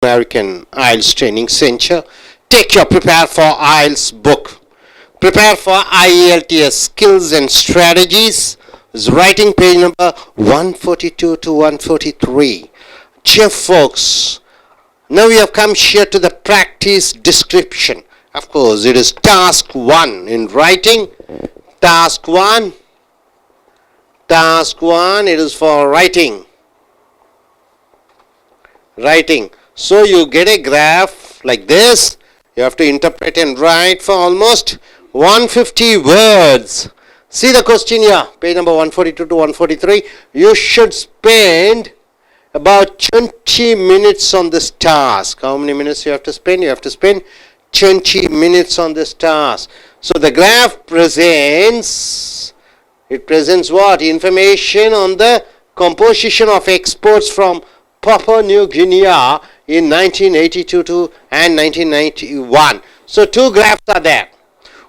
American I.E.L.T.S Training Center. Take your Prepare for I.E.L.T.S book. Prepare for I.E.L.T.S skills and strategies. This is writing page number 142 to 143. Dear folks, now we have come here to the practice description. Of course, it is task 1 in writing. Task 1. Task 1, it is for writing. Writing. So you get a graph like this. You have to interpret and write for almost 150 words. See the question here, page number 142 to 143. You should spend about 20 minutes on this task. How many minutes you have to spend? You have to spend 20 minutes on this task. So the graph presents, it presents what? Information on the composition of exports from Papua New Guinea in 1982 and 1991. So two graphs are there.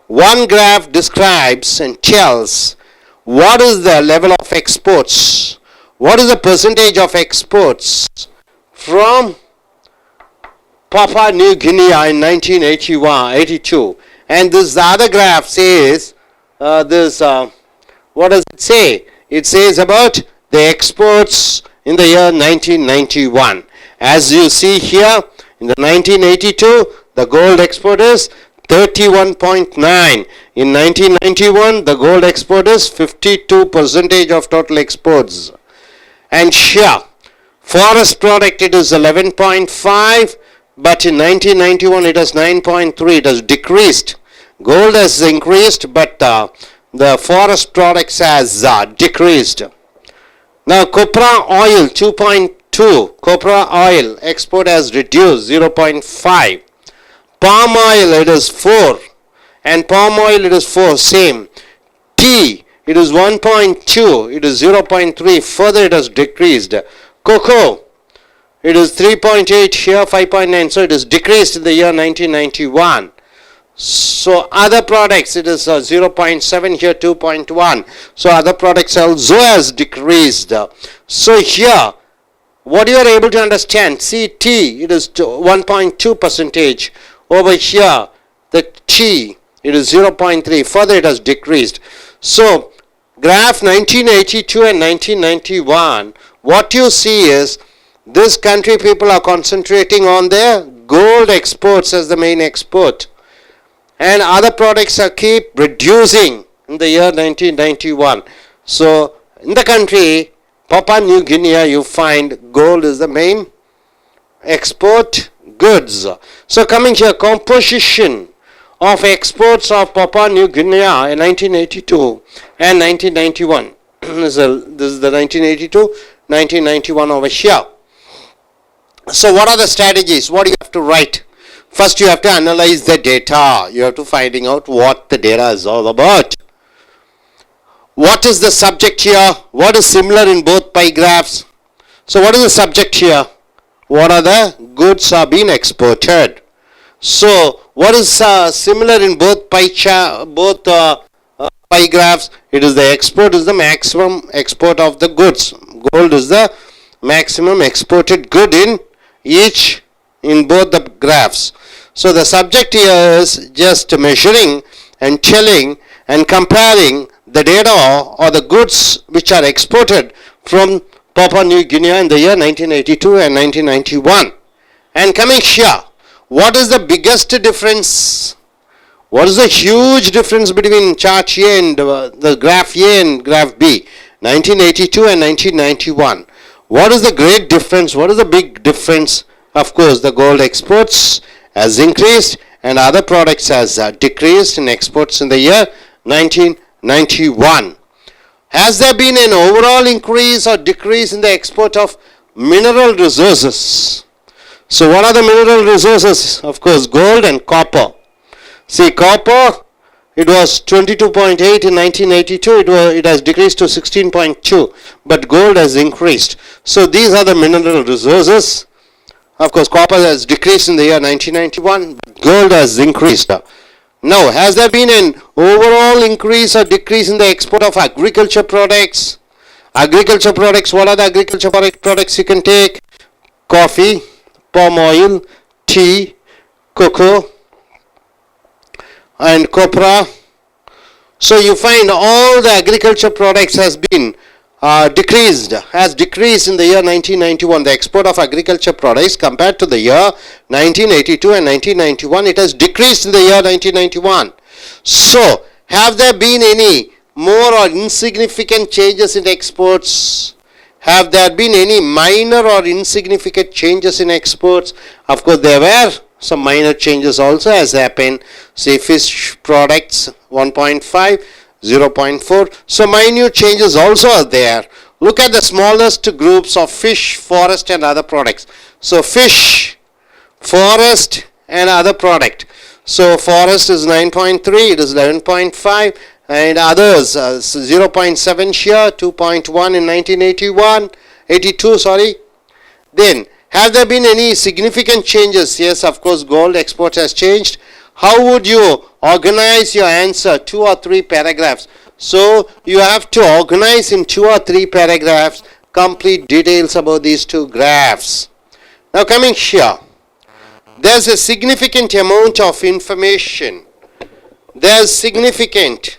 One graph describes and tells what is the level of exports, what is the percentage of exports from Papua New Guinea in 1982. And this the other graph says, what does it say? It says about the exports in the year 1991. As you see here, in the 1982, the gold export is 31.9. In 1991, the gold export is 52% of total exports. And here, forest product, it is 11.5, but in 1991, it is 9.3. It has decreased. Gold has increased, but the forest products has decreased. Now, copra oil 2.2, copra oil export has reduced 0.5. Palm oil it is 4, and palm oil it is 4, same. Tea it is 1.2, it is 0.3, further it has decreased. Cocoa it is 3.8 here, 5.9, so it is decreased in the year 1991. So other products, it is 0.7 here, 2.1. So other products also has decreased. So here, what you are able to understand, see tea, it is 1.2 percentage. Over here, the tea, it is 0.3. Further, it has decreased. So graph 1982 and 1991, what you see is, this country people are concentrating on their gold exports as the main export. And other products are keep reducing in the year 1991. So in the country, Papua New Guinea, you find gold is the main export goods. So coming here, composition of exports of Papua New Guinea in 1982 and 1991. This is the 1982, 1991 over here. So what are the strategies? What do you have to write? First, you have to analyze the data. You have to finding out what the data is all about. What is the subject here? What is similar in both pie graphs? So, what is the subject here? What are the goods are being exported? So, what is similar in both pie graphs? It is the export is the maximum export of the goods. Gold is the maximum exported good in both the graphs. So the subject here is just measuring and telling and comparing the data or the goods which are exported from Papua New Guinea in the year 1982 and 1991. And coming here, what is the biggest difference? What is the huge difference between chart A and the graph A and graph B? 1982 and 1991. What is the great difference? What is the big difference? Of course, the gold exports has increased and other products has decreased in exports in the year 1991. Has there been an overall increase or decrease in the export of mineral resources? So what are the mineral resources? Of course, gold and copper. See, copper, it was 22.8 in 1982, it has decreased to 16.2, but gold has increased. So these are the mineral resources. Of course, copper has decreased in the year 1991, but gold has increased. Now, has there been an overall increase or decrease in the export of agriculture products? Agriculture products, what are the agriculture products you can take? Coffee, palm oil, tea, cocoa, and copra. So you find all the agriculture products has been has decreased in the year 1991. The export of agriculture products compared to the year 1982 and 1991, it has decreased in the year 1991. So have there been any more or insignificant changes in exports? Have there been any minor or insignificant changes in exports? Of course, there were some minor changes also has happened. Say fish products 1.5, 0.4. So minute changes also are there. Look at the smallest groups of fish, forest and other products. So fish, forest and other product. So forest is 9.3, it is 11.5, and others 0.7 here, 2.1 in 1981, 82 sorry. Then have there been any significant changes? Yes, of course, gold export has changed. How would you organize your answer? 2 or 3 paragraphs. So you have to organize in 2 or 3 paragraphs complete details about these 2 graphs. Now coming here, there's a significant amount of information. There's significant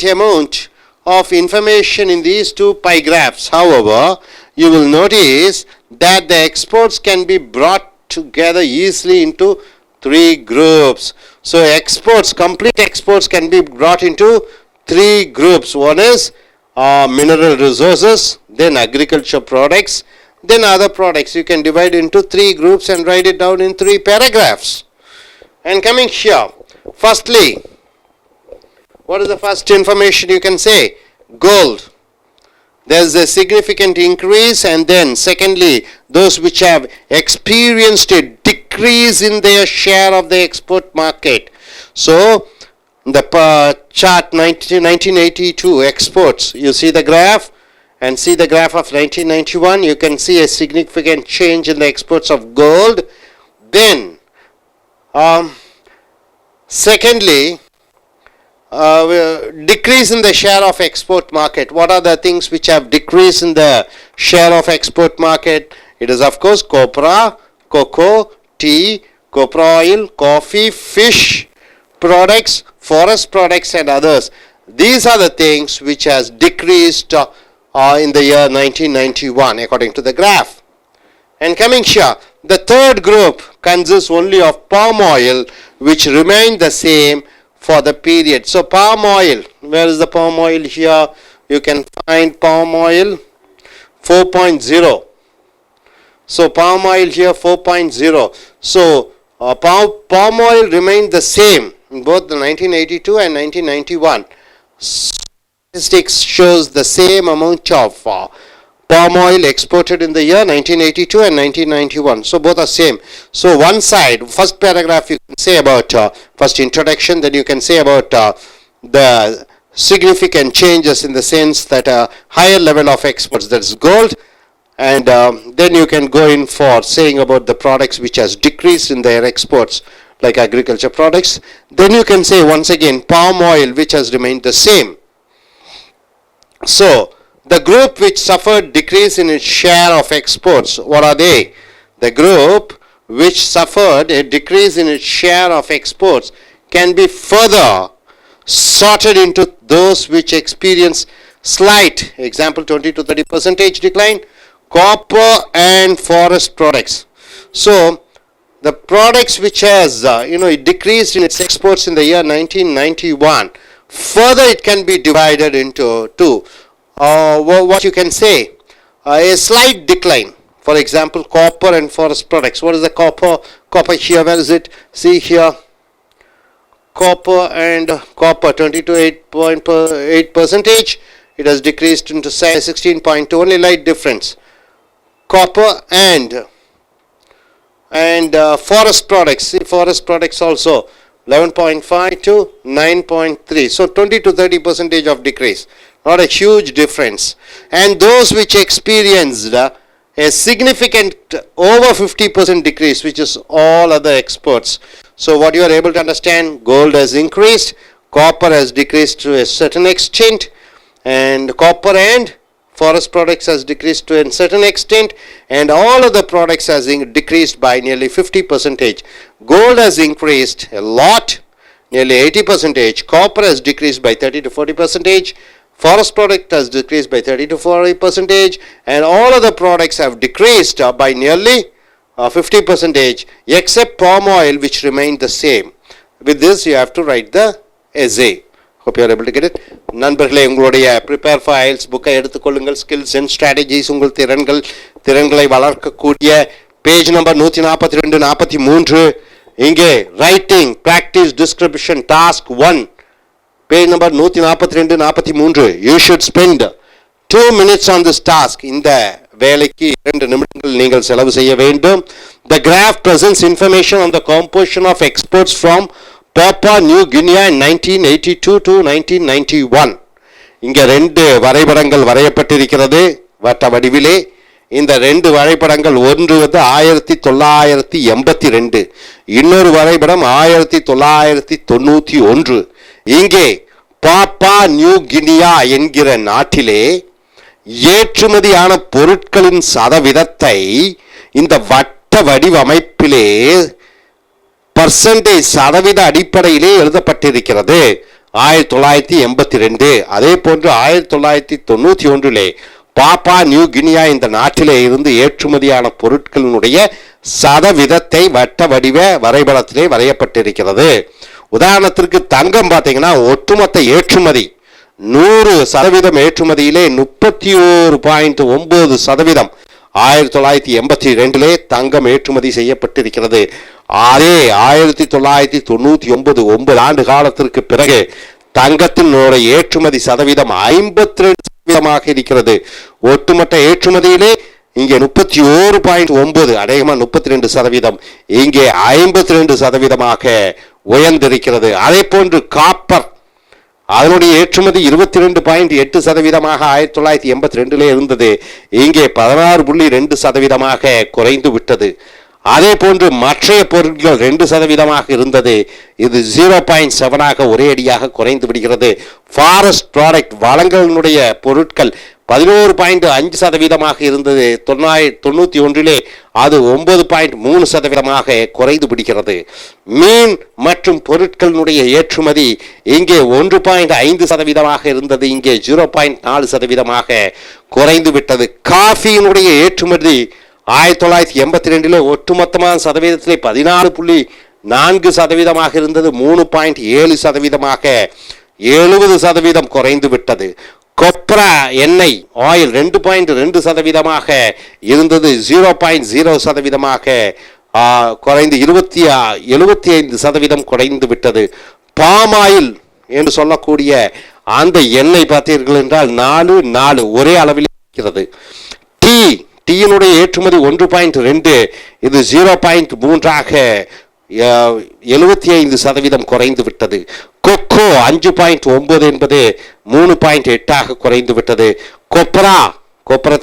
amount of information in these 2 pie graphs. However, you will notice that the exports can be brought together easily into 3 groups. So exports, complete exports can be brought into 3 groups. One is mineral resources, then agriculture products, then other products. You can divide into 3 groups and write it down in 3 paragraphs. And coming here, firstly, what is the first information you can say? Gold. There's a significant increase, and then secondly, those which have experienced a decrease in their share of the export market. So the chart 1982 exports, you see the graph and see the graph of 1991, you can see a significant change in the exports of gold. Then secondly, decrease in the share of export market. What are the things which have decreased in the share of export market? It is of course copra, cocoa, tea, copra oil, coffee, fish products, forest products and others. These are the things which has decreased in the year 1991 according to the graph. And coming here, the third group consists only of palm oil, which remained the same for the period. So palm oil, where is the palm oil here? You can find palm oil 4.0. So palm oil here 4.0. So palm oil remained the same in both the 1982 and 1991. Statistics shows the same amount of palm oil exported in the year 1982 and 1991. So both are same. So one side, first paragraph you can say about first introduction, then you can say about the significant changes in the sense that a higher level of exports, that's gold, and then you can go in for saying about the products which has decreased in their exports like agriculture products. Then you can say once again palm oil which has remained the same. So the group which suffered decrease in its share of exports, what are they? The group which suffered a decrease in its share of exports can be further sorted into those which experience slight, example 20 to 30% decline, copper and forest products. So the products which has it decreased in its exports in the year 1991, further it can be divided into 2. What you can say, a slight decline. For example, copper and forest products. What is the copper? Copper here, where is it? See here, copper and copper 20 to 8%. It has decreased into 16.2, only light difference. Copper and forest products. See, forest products also 11.5 to 9.3. So 20 to 30% of decrease. Not a huge difference. And those which experienced a significant over 50% decrease, which is all other exports. So what you are able to understand, gold has increased, copper has decreased to a certain extent, and copper and forest products has decreased to a certain extent, and all other products has decreased by nearly 50%. Gold has increased a lot, nearly 80%. Copper has decreased by 30 to 40%. Forest product has decreased by 30 to 40%, and all other products have decreased by nearly 50%, except palm oil, which remained the same. With this, you have to write the essay. Hope you are able to get it. நண்பர்களே, உங்களுடைய prepare for ஐஎல்ஸ் புக்கை எடுத்துக்கொள்ளுங்கள். Skills and strategies, உங்கள் திறன்களை வளர்க்கக்கூடிய page number 142 43. இங்கே writing practice description task 1, page number 142 43. You should spend 2 minutes on this task. இந்த வேலைக்கு 2 நிமிடங்கள் நீங்கள் செலவு செய்ய வேண்டும். The graph presents information on the composition of exports from Papua New Guinea in 1982 to 1991. இங்க 2 வரைபடங்கள் வரையப்பட்டிருக்கிறது வட்ட வடிவிலே. இந்த 2 வரைபடங்கள், ஒன்று வந்து 1982, இன்னொரு வரைபடம் 1991. இங்கே பாப்பா நியூ கினியா என்கிற நாட்டிலே ஏற்றுமதியான பொருட்களின் சதவீதத்தை இந்த வட்ட வடிவமைப்பிலே பர்சன்டேஜ் சதவீத அடிப்படையிலே எழுதப்பட்டிருக்கிறது. 1982. அதே போன்று 1991 பாப்பா நியூ கினியா இந்த நாட்டிலே இருந்து ஏற்றுமதியான பொருட்களினுடைய சதவீதத்தை வட்ட வடிவ வரைபடத்திலே வரையப்பட்டிருக்கிறது. உதாரணத்திற்கு தங்கம் பார்த்தீங்கன்னா, ஒட்டுமொத்த ஏற்றுமதி 100% ஏற்றுமதியிலே 31.9% 1982 தங்கம் ஏற்றுமதி செய்யப்பட்டிருக்கிறது. அதே 1999 9 ஆண்டு காலத்திற்கு பிறகு தங்கத்தினுடைய ஏற்றுமதி சதவீதம் 52% இருக்கிறது. ஒட்டுமொத்த ஏற்றுமதியிலே இங்கே 31.9, அநேகமாக 32%, இங்கே 52% உயர்ந்திருக்கிறது. அதே போன்று காப்பர், அதனுடைய ஏற்றுமதி 22.8% 1982 இருந்தது, இங்கே 16.2% குறைந்து விட்டது. அதே போன்று மற்ற பொருட்கள் 2% இருந்தது, இது 0.7 ஒரே அடியாக குறைந்து விடுகிறது. ஃபாரஸ்ட் ப்ராடக்ட், வளங்களினுடைய பொருட்கள் 11.5% இருந்தது 1991, அது 9.3% குறைந்து விடுகிறது. மீன் மற்றும் பொருட்களினுடைய ஏற்றுமதி இங்கே 1.5% இருந்தது, இங்கே 0.4% குறைந்து விட்டது. காஃபியினுடைய ஏற்றுமதி 1982 ஒட்டுமொத்தமான சதவீதத்திலே 14.4% இருந்தது, 3.7% 70% குறைந்து விட்டது. கொப்ரா எண்ணெய் ஆயில் 2.2% இருந்தது, 0.0% குறைந்து 75% குறைந்து விட்டது. பாம் ஆயில் என்று சொல்லக்கூடிய அந்த எண்ணெய் பார்த்தீர்கள் என்றால் 4 ஒரே அளவில் இருக்கிறது. டீயினுடைய ஏற்றுமதி 1.2, இது 0.3 75% குறைந்து விட்டது. கொக்கோ 5.9 என்பது 3.8 குறைந்து விட்டது. கொப்பரா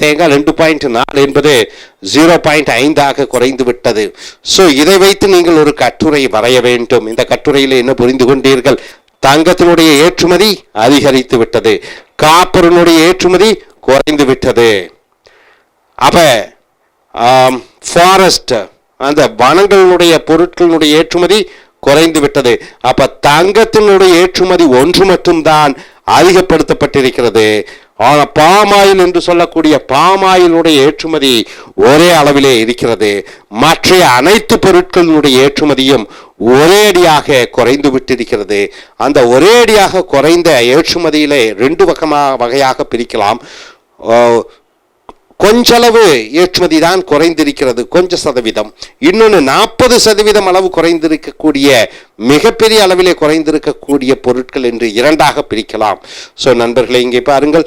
தேங்காய் 2.4 என்பது 0.5 குறைந்து விட்டது. ஸோ இதை வைத்து நீங்கள் ஒரு கட்டுரை வரைய வேண்டும். இந்த கட்டுரையில் என்ன புரிந்து கொண்டீர்கள்? தங்கத்தினுடைய ஏற்றுமதி அதிகரித்து விட்டது, காப்பரினுடைய ஏற்றுமதி குறைந்து விட்டது. அப்ப ஃபாரஸ்ட், அந்த வனங்களுடைய பொருட்களினுடைய ஏற்றுமதி குறைந்து விட்டது. அப்ப தங்கத்தினுடைய ஏற்றுமதி ஒன்று மட்டும்தான் அதிகப்படுத்தப்பட்டிருக்கிறது. ஆனால் பாமாயில் என்று சொல்லக்கூடிய பாமாயிலுடைய ஏற்றுமதி ஒரே அளவிலே இருக்கிறது. மற்ற அனைத்து பொருட்களினுடைய ஏற்றுமதியும் ஒரே அடியாக குறைந்து விட்டிருக்கிறது. அந்த ஒரே அடியாக குறைந்த ஏற்றுமதியிலே 2 வகையாக பிரிக்கலாம். கொஞ்சளவு ஏற்றுமதி தான் குறைந்திருக்கிறது, கொஞ்சம் சதவீதம். இன்னொன்று 40% அளவு குறைந்திருக்கக்கூடிய, மிகப்பெரிய அளவிலே குறைந்திருக்கக்கூடிய பொருட்கள் என்று 2ஆக பிரிக்கலாம். ஸோ நண்பர்களை, இங்கே பாருங்கள்.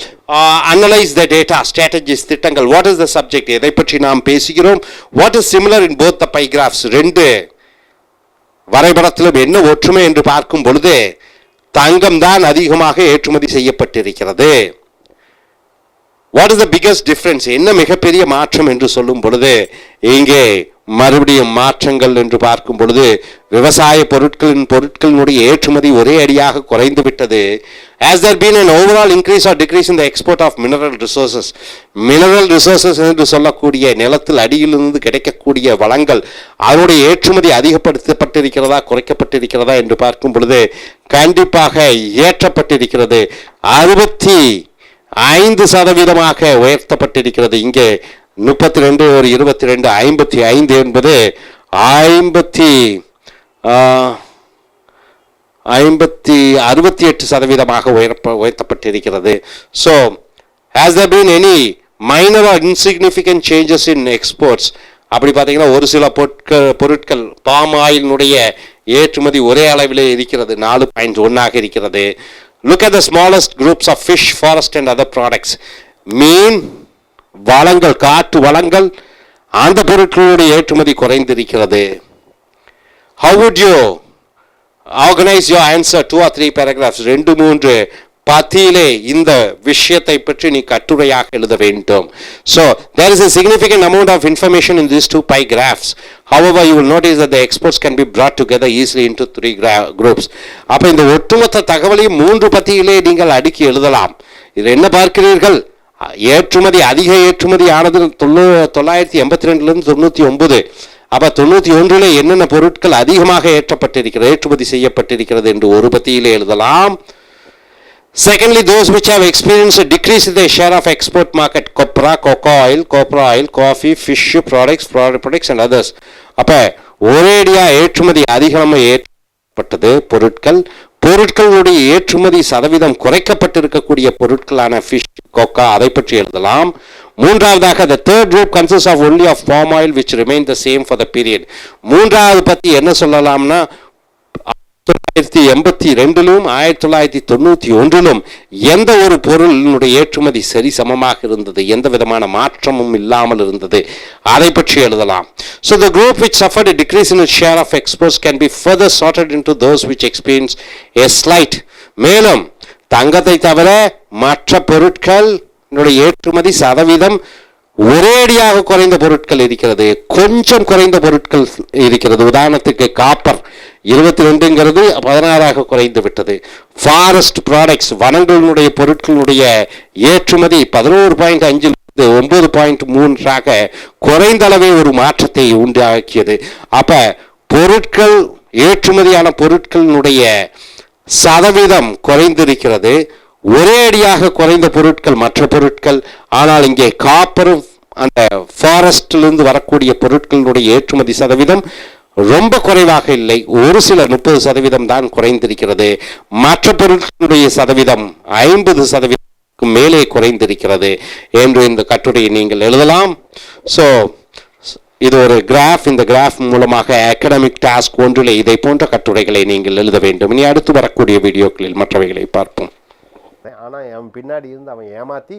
அனலைஸ் த டேட்டா, ஸ்ட்ராட்டஜிஸ், திட்டங்கள். வாட் இஸ் த சப்ஜெக்ட், எதை பற்றி நாம் பேசுகிறோம்? What is similar in both the pie graphs, 2 வரைபடத்திலும் என்ன ஒற்றுமை என்று பார்க்கும் பொழுது தங்கம் தான் அதிகமாக ஏற்றுமதி செய்யப்பட்டிருக்கிறது. What is the biggest difference? என்ன மிகப்பெரிய மாற்றம் என்று சொல்லும் பொழுது, இங்கே மறுபடியும் மாற்றங்கள் என்று பார்க்கும் பொழுது விவசாய பொருட்களினுடைய ஏற்றுமதி ஒரே அடியாக குறைந்து விட்டது. Has there been an overall increase or decrease in the export of mineral resources? Mineral resources என்று சொல்லக்கூடிய நிலத்தில் அடியிலிருந்து கிடைக்கக்கூடிய வளங்கள் அதனுடைய ஏற்றுமதி அதிகப்படுத்தப்பட்டிருக்கிறதா குறைக்கப்பட்டிருக்கிறதா என்று பார்க்கும் பொழுது கண்டிப்பாக ஏற்றப்பட்டிருக்கிறது. 65% உயர்த்தப்பட்டிருக்கிறது. இங்கே 32 ஒரு 22 55 என்பது 68% உயர்த்தப்பட்டிருக்கிறது. So has there been any minor or insignificant changes in exports? அப்படி பார்த்தீங்கன்னா ஒரு சில பொருட்கள் பாம் ஆயிலினுடைய ஏற்றுமதி ஒரே அளவிலே இருக்கிறது, 4.1 இருக்கிறது. Look at the smallest groups of fish, forest and other products. மீன் வளங்கள், காட்டு வளங்கள், அந்த பொருட்களுடைய ஏற்றுமதி குறைந்திருக்கிறது. How would you organize your answer? 2 or 3 paragraphs, 2-3 பத்தியிலே இந்த விஷயத்தை பற்றி நீ கட்டுரையாக எழுத வேண்டும். So there is a significant amount of information in these 2 pie graphs. However, you will notice that the exports can be brought together easily into 3 groups. அப்ப இந்த ஒட்டுமொத்த தகவலையும் 3 பத்தியிலே நீங்கள் அடுக்கி எழுதலாம். இது என்ன பார்க்கிறீர்கள்? ஏற்றுமதி, அதிக ஏற்றுமதி ஆனது 982 99. அப்ப 91 என்னென்ன பொருட்கள் அதிகமாக ஏற்றுமதி செய்யப்பட்டிருக்கிறது என்று ஒரு பத்தியிலே எழுதலாம். Secondly, those which have experienced a decrease in the share of export market, copra, cocoa oil, coffee, fish products and others. அப்ப ஒரேடியா ஏற்றுமதி அதிகமாக ஏற்பட்டது பொருட்களுடைய ஏற்றுமதி சதவீதம் குறைக்கப்பட்டிருக்கக்கூடிய பொருட்களான fish, cocoa, அதை பற்றி எழுதலாம். மூன்றாவதாக the third group consists of only of palm oil which remained the same for the period. மூன்றாவது பத்தி என்ன சொல்லலாம்னா 1982 1991 எந்த ஒரு பொருளினுடைய ஏற்றுமதி சரி சமமாக இருந்தது, எந்த விதமான மாற்றமும் இல்லாமல் இருந்தது, அதை பற்றி எழுதலாம். So the group which suffered a decrease in its share of exports can be further sorted into those which experience a slight. மேலும் தங்கத்தை தவிர மற்ற பொருட்கள் ஏற்றுமதி சதவீதம் ஒரேடியாக குறைந்த பொருட்கள் இருக்கிறது, கொஞ்சம் குறைந்த பொருட்கள் இருக்கிறது. உதாரணத்துக்கு காப்பர் 22 16 குறைந்து விட்டது. ஃபாரஸ்ட் ப்ராடக்ட்ஸ், வனங்களுடைய பொருட்களுடைய ஏற்றுமதி 11.5 9.3 குறைந்த அளவே ஒரு மாற்றத்தை உண்டாக்கியது. அப்ப பொருட்கள் ஏற்றுமதியான பொருட்களினுடைய சதவீதம் குறைந்திருக்கிறது, ஒரே அடியாக குறைந்த பொருட்கள் மற்ற பொருட்கள். ஆனால் இங்கே காப்பரும் அந்த ஃபாரஸ்டிலிருந்து வரக்கூடிய பொருட்களுடைய ஏற்றுமதி சதவீதம் ரொம்ப குறைவாக இல்லை, ஒரு சில 30% தான் குறைந்திருக்கிறது. மற்ற பொருட்களுடைய சதவீதம் 50% மேலே குறைந்திருக்கிறது என்று இந்த கட்டுரையை நீங்கள் எழுதலாம். ஸோ இது ஒரு கிராஃப். இந்த கிராஃப் மூலமாக அகாடமிக் டாஸ்க் 1 இதை போன்ற கட்டுரைகளை நீங்கள் எழுத வேண்டும். இனி அடுத்து வரக்கூடிய வீடியோக்களில் மற்றவைகளை பார்ப்போம். ஆனால் அவன் பின்னாடி இருந்து அவன் ஏமாற்றி